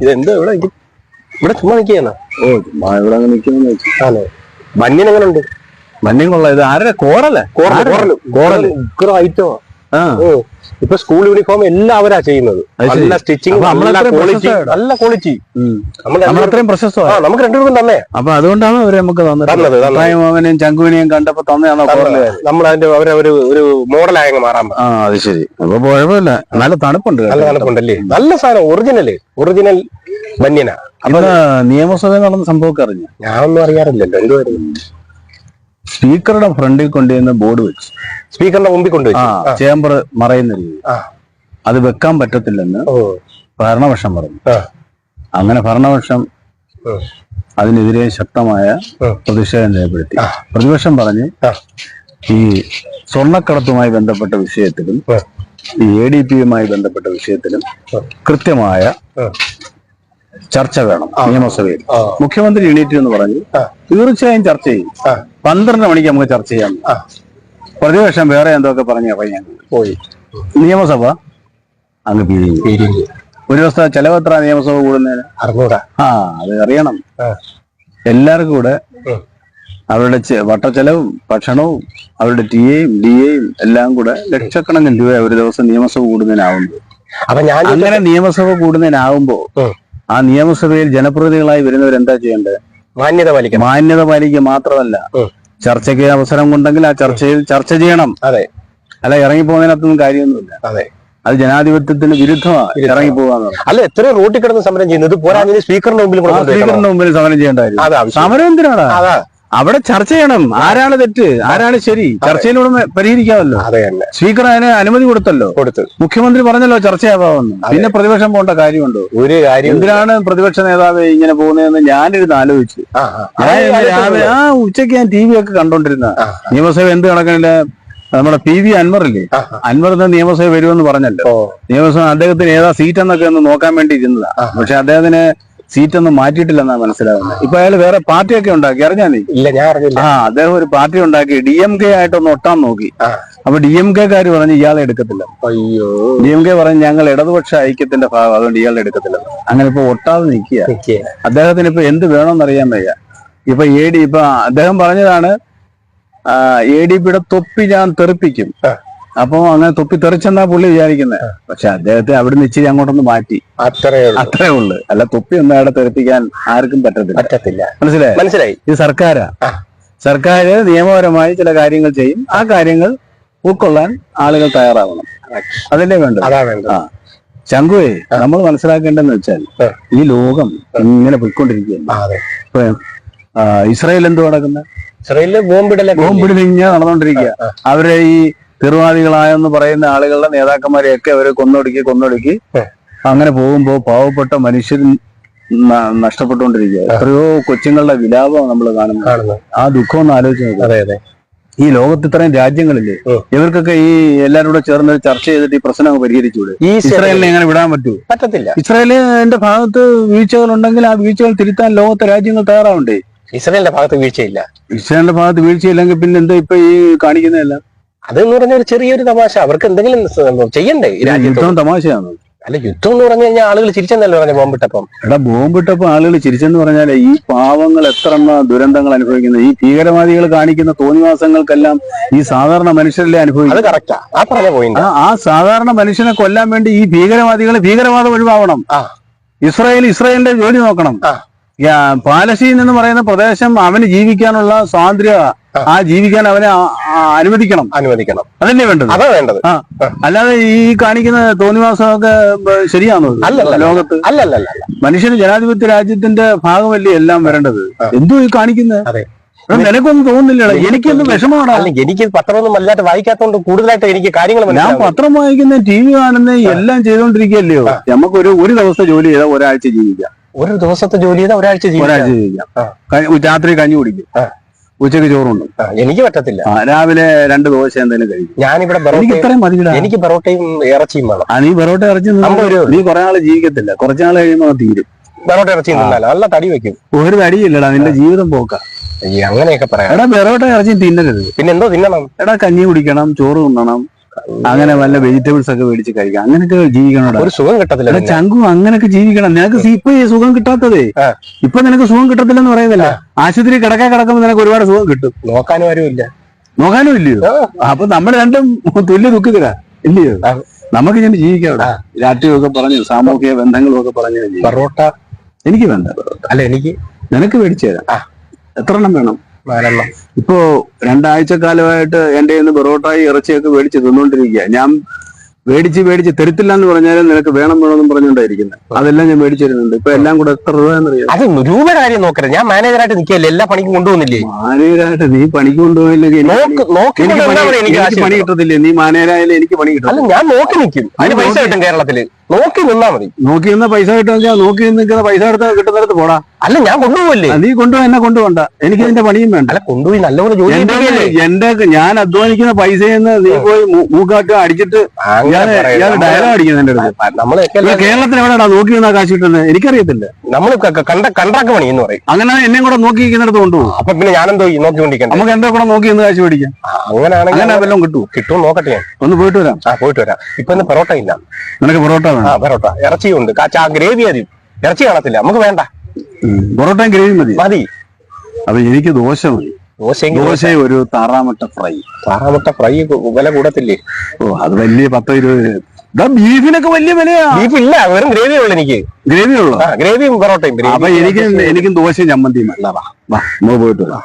ഇതെന്തോ ഇവിടെ ചുമ്മാ നിൽക്കുകയാണ്. ഓ ചുമ്മാ ഇവിടെ അങ്ങനെ നിൽക്കുന്നു. അതെ, ബന്യൻ എങ്ങനെ ഉണ്ട്? മഞ്ഞയും കൊള്ളാം. ഇത് ആരുടെ കോറല്ലേ? കോറല് ഐറ്റോ. ഇപ്പൊ സ്കൂൾ യൂണിഫോം എല്ലാം അവരാ ചെയ്യുന്നത്. നല്ല സ്റ്റിച്ചിങ്, നല്ല ക്വാളിറ്റി. നമ്മളത്രയും പ്രശസ്തമാണ്. നമുക്ക് രണ്ടുപേർക്കും തന്നെ. അപ്പൊ അതുകൊണ്ടാണ് അവര് നമുക്ക് തന്നത്. ചങ്കുവിനെയും കണ്ടപ്പോ തന്നെയാണോ? നമ്മൾ അതിന്റെ ഒരു മോഡലായി മാറാൻ. അത് ശരി. അപ്പൊ കുഴപ്പമില്ല, നല്ല തണുപ്പുണ്ട്. നല്ല തണുപ്പുണ്ടല്ലേ? നല്ല സാധനം, ഒറിജിനൽ ബന്യനാ. അപ്പൊ നിയമസഭയിൽ നടന്ന സംഭവമൊക്കെ അറിഞ്ഞു? ഞാനൊന്നും അറിയാറില്ലല്ലോ. എന്തുവായിരുന്നു? സ്പീക്കറുടെ ഫ്രണ്ടിൽ കൊണ്ടുവന്ന് ബോർഡ് വെച്ചു. സ്പീക്കറിന്റെ മുമ്പിൽ കൊണ്ടുവച്ചു. ചേംബർ മറയുന്ന രീതി അത് വെക്കാൻ പറ്റത്തില്ലെന്ന് ഭരണപക്ഷം പറഞ്ഞു. അങ്ങനെ ഭരണപക്ഷം അതിനെതിരെ ശക്തമായ പ്രതിഷേധം രേഖപ്പെടുത്തി. പ്രതിപക്ഷം പറഞ്ഞ് ഈ സ്വർണ്ണക്കടത്തുമായി ബന്ധപ്പെട്ട വിഷയത്തിലും ഈ ADP-യുമായി ബന്ധപ്പെട്ട വിഷയത്തിലും കൃത്യമായ ചർച്ച വേണം നിയമസഭയിൽ. മുഖ്യമന്ത്രി എണീറ്റ് എന്ന് പറഞ്ഞു തീർച്ചയായും ചർച്ച ചെയ്യും. 12 മണിക്ക് നമുക്ക് ചർച്ച ചെയ്യാം. പ്രതിപക്ഷം വേറെ എന്തൊക്കെ പറഞ്ഞ പോയി. നിയമസഭ അങ്ങ് പിരിഞ്ഞു. ഒരു ദിവസത്തെ ചെലവ് എത്ര നിയമസഭ കൂടുന്നതിന്? 600. അത് അറിയണം. എല്ലാവർക്കും കൂടെ അവരുടെ വട്ടച്ചെലവും ഭക്ഷണവും അവരുടെ TA-യും DA-യും എല്ലാം കൂടെ ലക്ഷക്കണക്കിന് രൂപ ഒരു ദിവസം നിയമസഭ കൂടുന്നതിനാവുമ്പോൾ. അപ്പൊ ഞാൻ അങ്ങനെ നിയമസഭ കൂടുന്നതിനാവുമ്പോ ആ നിയമസഭയിൽ ജനപ്രതിനിധികളായി വരുന്നവരെന്താ ചെയ്യേണ്ടത്? മാന്യത പാലിക്കുക മാത്രമല്ല, ചർച്ചയ്ക്ക് അവസരം ഉണ്ടെങ്കിൽ ആ ചർച്ചയിൽ ചർച്ച ചെയ്യണം. അല്ല ഇറങ്ങിപ്പോകുന്നതിനകത്തൊന്നും കാര്യമൊന്നുമില്ല. അത് ജനാധിപത്യത്തിന് വിരുദ്ധമാണ് ഇറങ്ങിപ്പോകാന്ന്. അല്ല, എത്ര റോട്ടിൽ കിടന്ന് സമരം ചെയ്യുന്നത് പോരാ, സ്പീക്കറിന്റെ മുമ്പിൽ സമരം ചെയ്യേണ്ടതായിരുന്നു. സമരം എന്തിനാണ്? അവിടെ ചർച്ച ചെയ്യണം. ആരാണ് തെറ്റ്, ആരാണ് ശരി, ചർച്ചയിലൂടെ പരിഹരിക്കാമല്ലോ. സ്പീക്കർ അതിന് അനുമതി കൊടുത്തല്ലോ. മുഖ്യമന്ത്രി പറഞ്ഞല്ലോ ചർച്ചയാവാമെന്ന്. പിന്നെ പ്രതിപക്ഷം പോകേണ്ട കാര്യമുണ്ടോ? ഒരു കാര്യം. എന്തിനാണ് പ്രതിപക്ഷ നേതാവ് ഇങ്ങനെ പോകുന്നതെന്ന് ഞാനിരുന്ന് ആലോചിച്ച്. രാവിലെ ഉച്ചയ്ക്ക് ഞാൻ TV ഒക്കെ കണ്ടോണ്ടിരുന്ന നിയമസഭ എന്ത് കണക്കില്ല. നമ്മുടെ PV അൻവറില്ലേ, അൻവർ നിയമസഭ വരുമെന്ന് പറഞ്ഞല്ലോ. നിയമസഭ അദ്ദേഹത്തിന് ഏതാ സീറ്റ് എന്നൊക്കെ ഒന്ന് നോക്കാൻ വേണ്ടി ഇരുന്നതാ. പക്ഷെ അദ്ദേഹത്തിന് സീറ്റൊന്നും മാറ്റിയിട്ടില്ലെന്നാ മനസ്സിലാവുന്നത്. ഇപ്പൊ അയാൾ വേറെ പാർട്ടിയൊക്കെ ഉണ്ടാക്കി. അറിഞ്ഞാ നീ? ഇല്ല, ഞാൻ അറിഞ്ഞില്ല. അദ്ദേഹം ഒരു പാർട്ടി ഉണ്ടാക്കി DMK ആയിട്ടൊന്ന് ഒട്ടാൻ നോക്കി. അപ്പൊ DMK-കാര് പറഞ്ഞ് ഇയാളെ എടുക്കത്തില്ല. അയ്യോ. DMK പറഞ്ഞ് ഞങ്ങൾ ഇടതുപക്ഷ ഐക്യത്തിന്റെ ഭാഗം, അതുകൊണ്ട് ഇയാളെ എടുക്കത്തില്ല. അങ്ങനെ ഇപ്പൊ ഒട്ടാതെ നിൽക്കുക. അദ്ദേഹത്തിന് ഇപ്പൊ എന്ത് വേണമെന്ന് അറിയാൻ വയ്യ. ഇപ്പൊ അദ്ദേഹം പറഞ്ഞതാണ് ADP-യുടെ തൊപ്പി ഞാൻ തെറിപ്പിക്കും. അപ്പൊ അങ്ങനെ തൊപ്പി തെറിച്ചെന്നാ പുള്ളി വിചാരിക്കുന്നത്. പക്ഷെ അദ്ദേഹത്തെ അവിടുന്ന് ഇച്ചിരി അങ്ങോട്ടൊന്ന് മാറ്റി. അത്രേ ഉള്ളു. അല്ല, തൊപ്പി ഒന്നും അവിടെ തെറിപ്പിക്കാൻ ആർക്കും പറ്റത്തില്ല. മനസ്സിലായി? ഇത് സർക്കാരാ. സർക്കാർ നിയമപരമായി ചില കാര്യങ്ങൾ ചെയ്യും. ആ കാര്യങ്ങൾ ഉൾക്കൊള്ളാൻ ആളുകൾ തയ്യാറാവണം. അതല്ലേ വേണ്ടത്. ശങ്കുവേ, നമ്മൾ മനസ്സിലാക്കേണ്ടതെന്ന് വെച്ചാൽ ഈ ലോകം ഇങ്ങനെ പോയിക്കൊണ്ടിരിക്കുകയാണ്. ഇപ്പൊ ഇസ്രായേൽ എന്തോ നടക്കുന്നത്? ഇസ്രായേലില് ബോംബിടൽ ഇങ്ങനെ നടന്നുകൊണ്ടിരിക്കുക. അവരെ ഈ തീവ്രവാദികളായെന്ന് പറയുന്ന ആളുകളുടെ നേതാക്കന്മാരെയൊക്കെ അവര് കൊന്നൊടുക്കി അങ്ങനെ പോകുമ്പോ പാവപ്പെട്ട മനുഷ്യർ നഷ്ടപ്പെട്ടുകൊണ്ടിരിക്കുക. എത്രയോ കൊച്ചുങ്ങളുടെ വിലാപം നമ്മൾ കാണുന്നത്. ആ ദുഃഖം ഒന്ന് ആലോചിച്ച് നോക്കുക. ഈ ലോകത്ത് ഇത്രയും രാജ്യങ്ങളില്ലേ, ഇവർക്കൊക്കെ ഈ എല്ലാവരും കൂടെ ചേർന്ന് ചർച്ച ചെയ്തിട്ട് ഈ പ്രശ്നം പരിഹരിച്ചൂടെ? ഈ ഇസ്രായേലിനെ എങ്ങനെ വിടാൻ പറ്റത്തില്ല. ഇസ്രായേലിന്റെ ഭാഗത്ത് വീഴ്ചകൾ ഉണ്ടെങ്കിൽ ആ വീഴ്ചകൾ തിരുത്താൻ ലോകത്തെ രാജ്യങ്ങൾ തയ്യാറാവണ്ടേ? ഇസ്രായേലിന്റെ ഭാഗത്ത് വീഴ്ചയില്ല. ഇസ്രായേലിന്റെ ഭാഗത്ത് വീഴ്ചയില്ലെങ്കിൽ പിന്നെ എന്താ ഇപ്പൊ ഈ കാണിക്കുന്നതല്ല? അതെന്ന് പറഞ്ഞ ഒരു ചെറിയൊരു തമാശ. അവർക്ക് എന്തെങ്കിലും ചെയ്യണ്ടേ? യുദ്ധം തമാശയാണ്. അല്ല, യുദ്ധം എന്ന് പറഞ്ഞു കഴിഞ്ഞാൽ ആളുകൾ ചിരിച്ചെന്നല്ലോ പറഞ്ഞ ബോംബിട്ടപ്പം. ബോംബിട്ടപ്പം ആളുകൾ ചിരിച്ചെന്ന് പറഞ്ഞാല് ഈ പാവങ്ങൾ എത്ര ദുരന്തങ്ങൾ അനുഭവിക്കുന്നത്. ഈ ഭീകരവാദികൾ കാണിക്കുന്ന തോന്നിവാസങ്ങൾക്കെല്ലാം ഈ സാധാരണ മനുഷ്യരല്ലേ അനുഭവിക്കുന്നത്. കറക്റ്റാ, ആ പറഞ്ഞ പോയിന്റ്. ആ സാധാരണ മനുഷ്യനെ കൊല്ലാൻ വേണ്ടി ഈ ഭീകരവാദം ഒഴിവാവണം. ഇസ്രായേലിന്റെ ജോലി നോക്കണം. പാലസ്തീൻ എന്ന് പറയുന്ന പ്രദേശം അവന് ജീവിക്കാനുള്ള സ്വാതന്ത്ര്യം, ആ ജീവിക്കാൻ അവനെ അനുവദിക്കണം. അതല്ലേ വേണ്ടത്. അല്ലാതെ ഈ കാണിക്കുന്ന തോന്നിവാസമൊക്കെ ശരിയാണോ ലോകത്ത്? അല്ലല്ല. മനുഷ്യന് ജനാധിപത്യ രാജ്യത്തിന്റെ ഭാഗമല്ലേ എല്ലാം വരേണ്ടത്. എന്തോ ഈ കാണിക്കുന്നത്? നിനക്കൊന്നും തോന്നുന്നില്ല? എനിക്കൊന്നും വിഷമമാണ്. എനിക്ക് പത്രമൊന്നും വലുതായിട്ട് വായിക്കാത്തതുകൊണ്ട് കൂടുതലായിട്ട് എനിക്ക് കാര്യങ്ങൾ ഞാൻ പത്രം വായിക്കുന്ന TV കാണുന്ന എല്ലാം ചെയ്തോണ്ടിരിക്കുകയല്ലയോ. നമുക്ക് ഒരു ദിവസത്തെ ജോലി ചെയ്താൽ ഒരാഴ്ച ജീവിക്കാം. ഒരു ദിവസത്തെ ജോലി ചെയ്താൽ ഒരാഴ്ച ജീവിക്കാം. രാത്രി കഞ്ഞി കുടിക്കും, ഉച്ചക്ക് ചോറുണ്ട്. എനിക്ക് പറ്റത്തില്ല. രാവിലെ 2 ദോശ എന്തെങ്കിലും കഴിക്കും. ഞാനിവിടെ എനിക്ക് പൊറോട്ടയും ഇറച്ചിയും വേണം. നീ പൊറോട്ട ഇറച്ചി നീ കുറെ നാള് ജീവിക്കത്തില്ല. കുറച്ചാൾ കഴിയുമ്പോൾ തീരും. പൊറോട്ട ഇറച്ചി നല്ല തടി വെക്കും. ഒരു തടിയില്ലടാ, നിന്റെ ജീവിതം പോക്ക. അങ്ങനെയൊക്കെ പറയാം. എടാ, പൊറോട്ട ഇറച്ചി തിന്നരുത്. പിന്നെ എന്തോ തിന്നണം? എടാ, കഞ്ഞി കുടിക്കണം, ചോറ് തിന്നണം, അങ്ങനെ വല്ല വെജിറ്റബിൾസ് ഒക്കെ മേടിച്ച് കഴിക്കാം. അങ്ങനെയൊക്കെ ജീവിക്കണം. ഒരു സുഖം കിട്ടത്തില്ല ചങ്കു. അങ്ങനെയൊക്കെ ജീവിക്കണം. നിനക്ക് ഇപ്പൊ ഈ സുഖം കിട്ടാത്തതേ. ഇപ്പൊ നിനക്ക് സുഖം കിട്ടത്തില്ലെന്ന് പറയുന്നില്ല. ആശുപത്രി കിടക്കുമ്പോൾ നിനക്ക് ഒരുപാട് സുഖം കിട്ടും. നോക്കാനും ആരും ഇല്ല. നോക്കാനും ഇല്ലയോ? അപ്പൊ നമ്മൾ രണ്ടും തുല്യ ദുഃഖിതരാ ഇല്ലയോ? നമുക്ക് ഇങ്ങനെ ജീവിക്കാം. രാഷ്ട്രീയമൊക്കെ പറഞ്ഞു, സാമൂഹിക ബന്ധങ്ങളും ഒക്കെ പറഞ്ഞു. പൊറോട്ട എനിക്ക് വേണ്ട. അല്ല, എനിക്ക് നിനക്ക് മേടിച്ചു തരാം. എത്ര എണ്ണം വേണം? 4 എണ്ണം. ഇപ്പോ 2 ആഴ്ചക്കാലമായിട്ട് എന്റെ കയ്യിൽ നിന്ന് പൊറോട്ടയും ഇറച്ചിയൊക്കെ മേടിച്ച് തിന്നോണ്ടിരിക്കുക. ഞാൻ മേടിച്ച് തരത്തില്ല എന്ന് പറഞ്ഞാലും നിനക്ക് വേണമെന്നും പറഞ്ഞുകൊണ്ടായിരിക്കുന്നത്. അതെല്ലാം ഞാൻ മേടിച്ചു തരുന്നുണ്ട്. ഇപ്പൊ എല്ലാം കൂടെ എത്ര രൂപയെന്നറിയാം? അത് രൂപയുടെ കാര്യം നോക്കരുത്. ഞാൻ മാനേജറായിട്ട് നിൽക്കല്ലേ, എല്ലാ പണിക്കും കൊണ്ടുപോകുന്നില്ലേ? മാനേജറായിട്ട് നീ പണിക്ക് കൊണ്ടുപോയില്ലെങ്കിൽ എനിക്ക് പണി കിട്ടത്തില്ലേ? നീ മാനേജരായാലും എനിക്ക് പണി കിട്ടും. അല്ല, ഞാൻ നോക്കി നിൽക്കും. അതിന് പൈസ കിട്ടും. കേരളത്തില് നോക്കി നിന്നാ മതി. നോക്കി നിന്ന പൈസ കിട്ടുമെങ്കിൽ നോക്കി നിൽക്കുന്ന പൈസ എടുത്ത് കിട്ടുന്നിടത്ത് പോടാ. അല്ല, ഞാൻ കൊണ്ടുപോകല്ലേ? നീ കൊണ്ടുപോയി എന്നെ കൊണ്ടുപോകണ്ട. എനിക്ക് ഇതിന്റെ പണിയും വേണ്ട. അല്ല, കൊണ്ടുപോയി നല്ലപോലെ ജോലി. എന്റെ ഞാൻ അധ്വാനിക്കുന്ന പൈസയെന്ന് നീ പോയി മൂക്കാട്ട് അടിച്ചിട്ട് ഡയലോഗ് അടിക്കുന്നത് എന്റെ അടുത്ത്. നമ്മള് കേരളത്തിൽ എവിടെയാ നോക്കി നിന്നാ കാശ് കിട്ടുന്നത്? എനിക്കറിയത്തില്ല. നമ്മള് കണ്ടാക്ക് പണി എന്ന് പറയും. അങ്ങനെ എന്നെ കൂടെ നോക്കി നിൽക്കുന്നിടത്ത് കൊണ്ടുപോകും. അപ്പൊ പിന്നെ ഞാനെന്തോ നോക്കിക്കൊണ്ടിരിക്കണം. നമുക്ക് എന്റെ കൂടെ നോക്കി നിന്ന് കാശ് മേടിക്കാം. അങ്ങനെയാണെങ്കിൽ അങ്ങനെ വല്ലതും കിട്ടും നോക്കട്ടെ. ഞാൻ ഒന്ന് പോയിട്ട് വരാം. പോയിട്ട് വരാം. ഇപ്പൊ ഇന്ന് പൊറോട്ട ഇല്ല. നിനക്ക് പൊറോട്ട വേണം? പൊറോട്ട ഇറച്ചിയുണ്ട്. ഗ്രേവി ആദ്യം. ഇറച്ചി കാണത്തില്ല. നമുക്ക് വേണ്ട. പൊറോട്ടയും ഗ്രേവി മതി. അപ്പൊ എനിക്ക് ദോശ മതി. ദോശയും ഒരു താറാമുട്ട ഫ്രൈ. താറാമുട്ട ഫ്രൈ വില കൂടത്തില്ലേ? അത് വലിയ 10-20. ബീഫിനൊക്കെ വലിയ വിലയാ. ബീഫ് ഇല്ല, വെറും ഗ്രേവി ഉള്ളു. എനിക്ക് ഗ്രേവി ഉള്ളു. ഗ്രേവിയും പൊറോട്ടയും. അപ്പൊ എനിക്കും ദോശയും ചമ്മന്തിയും. വാ, നമുക്ക് പോയിട്ട് വരാം.